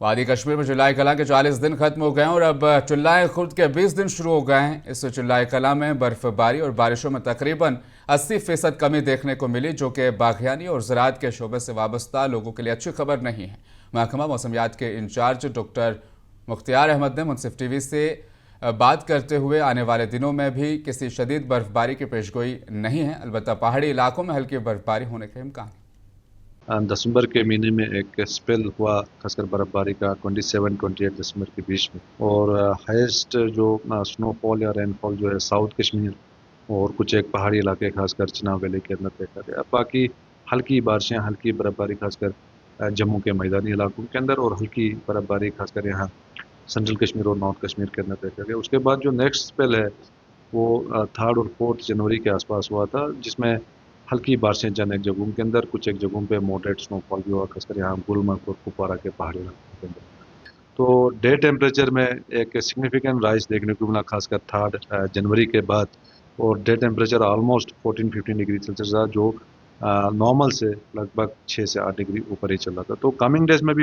वादी कश्मीर में चिल्लाई कलां के 40 दिन खत्म हो गए हैं और अब चिल्लाई खुर्द के 20 दिन शुरू हो गए हैं। इस चिल्लाई कलां में बर्फबारी और बारिशों में तकरीबन 80% कमी देखने को मिली, जो कि बागयानी और ज़राअत के शोबे से वाबस्ता लोगों के लिए अच्छी खबर नहीं है। महकमा मौसमियात के इंचार्ज डॉक्टर मुख्तियार अहमद ने मुनसिफ टीवी से बात करते हुए आने वाले दिनों में भी किसी शदीद बर्फबारी की पेशगोई नहीं है, अलबत्ता पहाड़ी इलाकों में हल्की बर्फबारी होने के इम्कान है। दिसंबर के महीने में एक स्पेल हुआ खासकर बर्फबारी का 27-28 दिसंबर के बीच में, और हाईएस्ट जो स्नोफॉल या रेनफॉल जो है साउथ कश्मीर और कुछ एक पहाड़ी इलाके खासकर चिनाब वैली के अंदर देखा गया। बाकी हल्की बारिशें, हल्की बर्फबारी खासकर जम्मू के मैदानी इलाकों के अंदर, और हल्की बर्फबारी खासकर यहाँ सेंट्रल कश्मीर और नॉर्थ कश्मीर के अंदर देखा गया। उसके बाद जो नेक्स्ट स्पेल है वो 3 और 4 जनवरी के आसपास हुआ था, जिसमें हल्की बारिशें चंद एक जगहों के अंदर, कुछ एक जगहों पे मॉडरेट स्नोफॉल भी हुआ, खासकर यहाँ गुलमर्ग और कुपवारा के पहाड़ी इलाकों के अंदर। तो डे टेम्परेचर में एक सिग्निफिकेंट राइज देखने को मिला खासकर 3 जनवरी के बाद, और day temperature almost 14-15 degree Celsius था, जो नॉर्मल से लगभग 6 से 8 डिग्री ऊपर ही चल रहा था। तो कमिंग डेज में भी